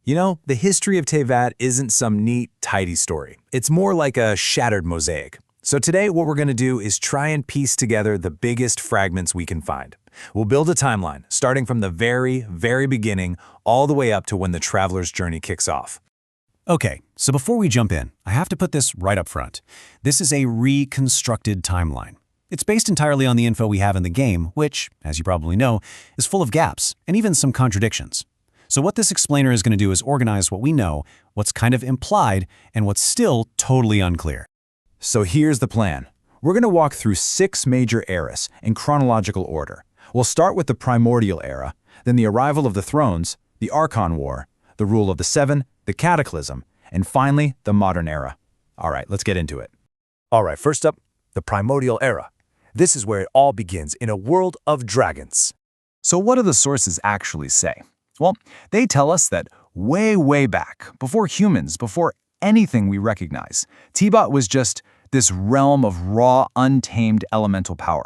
You know, the history of Teyvat isn't some neat, tidy story. It's more like a shattered mosaic. So today, what we're going to do is try and piece together the biggest fragments we can find. We'll build a timeline, starting from the very, very beginning, all the way up to when the traveler's journey kicks off. Okay, so before we jump in, I have to put this right up front. This is a reconstructed timeline. It's based entirely on the info we have in the game, which, as you probably know, is full of gaps and even some contradictions. So what this explainer is going to do is organize what we know, what's kind of implied, and what's still totally unclear. So here's the plan. We're going to walk through 6 major eras in chronological order. We'll start with the Primordial Era, then the arrival of the thrones, the Archon War, the rule of the Seven, the Cataclysm, and finally, the Modern Era. All right, let's get into it. All right, first up, the Primordial Era. This is where it all begins in a world of dragons. So what do the sources actually say? Well, they tell us that way back, before humans, before anything we recognize, Teyvat was just this realm of raw, untamed elemental power.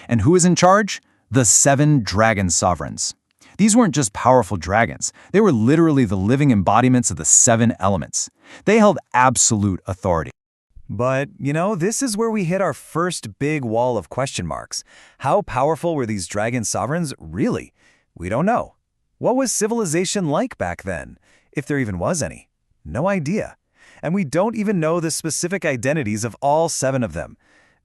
And who is in charge? The 7 dragon sovereigns. These weren't just powerful dragons. They were literally the living embodiments of the 7 elements. They held absolute authority. But, you know, this is where we hit our first big wall of question marks. How powerful were these dragon sovereigns really? We don't know. What was civilization like back then, if there even was any? No idea. And we don't even know the specific identities of all 7 of them.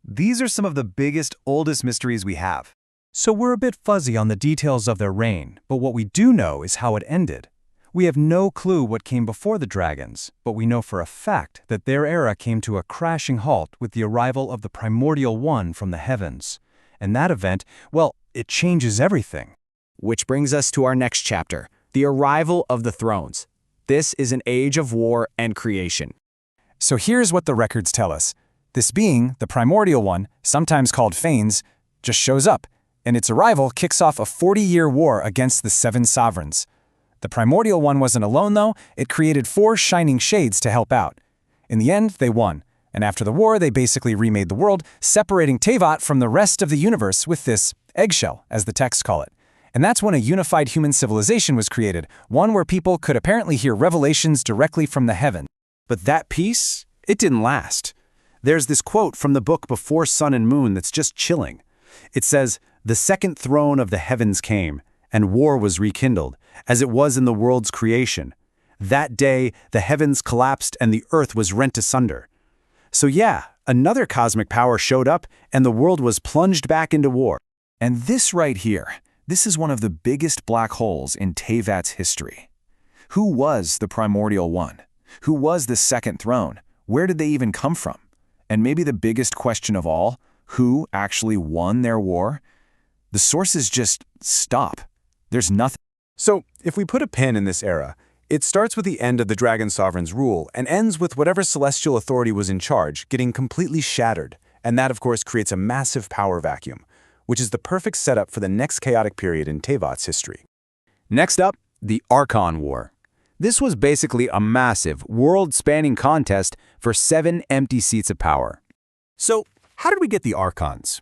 These are some of the biggest, oldest mysteries we have. So we're a bit fuzzy on the details of their reign, but what we do know is how it ended. We have no clue what came before the dragons, but we know for a fact that their era came to a crashing halt with the arrival of the Primordial One from the heavens. And that event, well, it changes everything. Which brings us to our next chapter, the arrival of the thrones. This is an age of war and creation. So here's what the records tell us. This being, the Primordial One, sometimes called Phanes, just shows up, and its arrival kicks off a 40-year war against the 7 sovereigns. The Primordial One wasn't alone, though. It created 4 shining shades to help out. In the end, they won, and after the war, they basically remade the world, separating Teyvat from the rest of the universe with this eggshell, as the texts call it. And that's when a unified human civilization was created, one where people could apparently hear revelations directly from the heavens. But that peace, it didn't last. There's this quote from the book Before Sun and Moon that's just chilling. It says, "The second throne of the heavens came, and war was rekindled, as it was in the world's creation. That day, the heavens collapsed and the earth was rent asunder." So yeah, another cosmic power showed up, and the world was plunged back into war. And this right here, this is one of the biggest black holes in Teyvat's history. Who was the Primordial One? Who was the second throne? Where did they even come from? And maybe the biggest question of all, who actually won their war? The sources just stop. There's nothing. So, if we put a pin in this era, it starts with the end of the Dragon Sovereign's rule and ends with whatever celestial authority was in charge getting completely shattered, and that of course creates a massive power vacuum, which is the perfect setup for the next chaotic period in Teyvat's history. Next up, the Archon War. This was basically a massive, world-spanning contest for 7 empty seats of power. So, how did we get the Archons?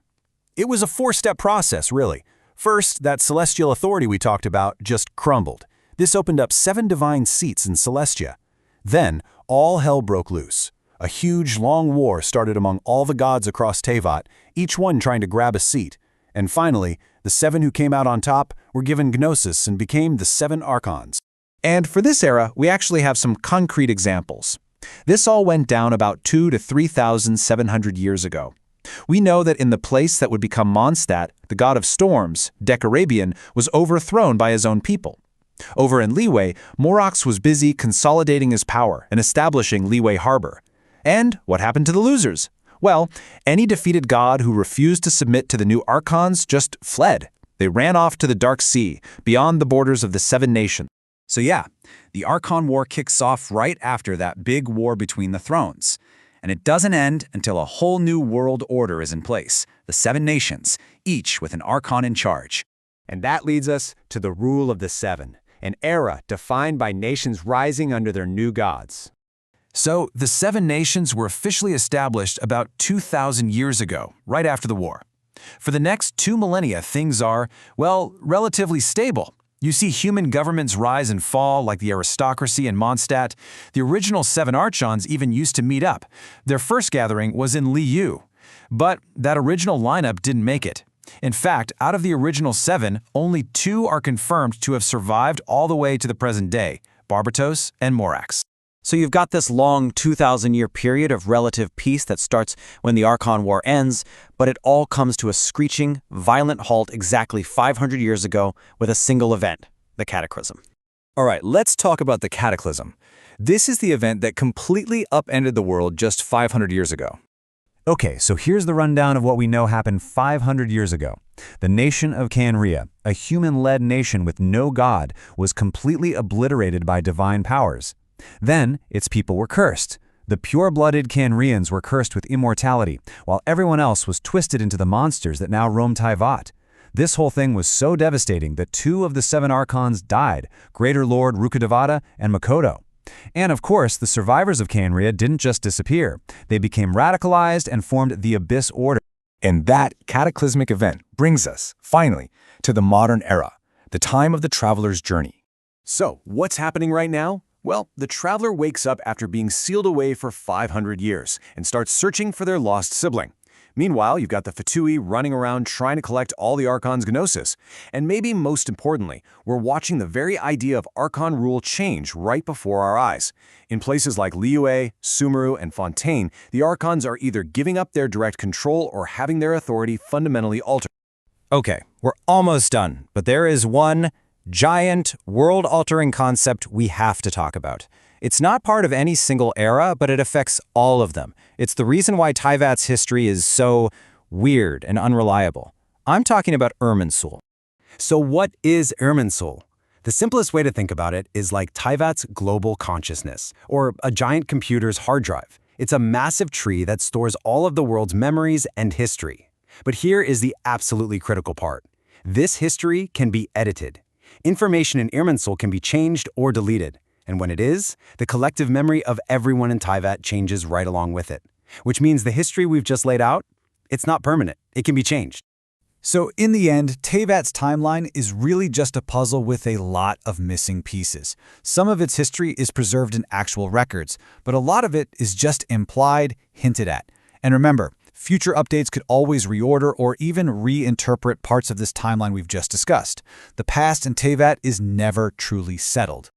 It was a 4-step process, really. First, that celestial authority we talked about just crumbled. This opened up 7 divine seats in Celestia. Then, all hell broke loose. A huge, long war started among all the gods across Teyvat, each one trying to grab a seat. And finally, the 7 who came out on top were given Gnosis and became the 7 Archons. And for this era, we actually have some concrete examples. This all went down about 2,000 to 3,700 years ago. We know that in the place that would become Mondstadt, the god of storms, Decarabian, was overthrown by his own people. Over in Liyue, Morox was busy consolidating his power and establishing Liyue Harbor. And what happened to the losers? Well, any defeated god who refused to submit to the new Archons just fled. They ran off to the Dark Sea, beyond the borders of the 7 nations. So yeah, the Archon War kicks off right after that big war between the thrones. And it doesn't end until a whole new world order is in place, the 7 nations, each with an Archon in charge. And that leads us to the rule of the 7, an era defined by nations rising under their new gods. So the 7 nations were officially established about 2,000 years ago, right after the war. For the next 2 millennia, things are, well, relatively stable. You see human governments rise and fall like the aristocracy in Mondstadt. The original 7 Archons even used to meet up. Their first gathering was in Liu. But that original lineup didn't make it. In fact, out of the original 7, only 2 are confirmed to have survived all the way to the present day, Barbatos and Morax. So you've got this long 2,000-year period of relative peace that starts when the Archon War ends, but it all comes to a screeching, violent halt exactly 500 years ago with a single event, the Cataclysm. All right, let's talk about the Cataclysm. This is the event that completely upended the world just 500 years ago. Okay, so here's the rundown of what we know happened 500 years ago. The nation of Khaenri'ah, a human-led nation with no god, was completely obliterated by divine powers. Then, its people were cursed. The pure-blooded Khaenri'ans were cursed with immortality, while everyone else was twisted into the monsters that now roam Teyvat. This whole thing was so devastating that 2 of the 7 Archons died, Greater Lord Rukkhadevata and Makoto. And of course, the survivors of Khaenri'ah didn't just disappear. They became radicalized and formed the Abyss Order. And that cataclysmic event brings us, finally, to the modern era, the time of the traveler's journey. So, what's happening right now? Well, the traveler wakes up after being sealed away for 500 years and starts searching for their lost sibling. Meanwhile, you've got the Fatui running around trying to collect all the Archon's Gnosis. And maybe most importantly, we're watching the very idea of Archon rule change right before our eyes. In places like Liyue, Sumeru, and Fontaine, the Archons are either giving up their direct control or having their authority fundamentally altered. Okay, we're almost done, but there is one giant, world-altering concept we have to talk about. It's not part of any single era, but it affects all of them. It's the reason why Teyvat's history is so weird and unreliable. I'm talking about Irminsul. So what is Irminsul? The simplest way to think about it is like Teyvat's global consciousness, or a giant computer's hard drive. It's a massive tree that stores all of the world's memories and history. But here is the absolutely critical part. This history can be edited. Information in Irminsul can be changed or deleted. And when it is, the collective memory of everyone in Teyvat changes right along with it. Which means the history we've just laid out, it's not permanent. It can be changed. So in the end, Teyvat's timeline is really just a puzzle with a lot of missing pieces. Some of its history is preserved in actual records, but a lot of it is just implied, hinted at. And remember, future updates could always reorder or even reinterpret parts of this timeline we've just discussed. The past in Teyvat is never truly settled.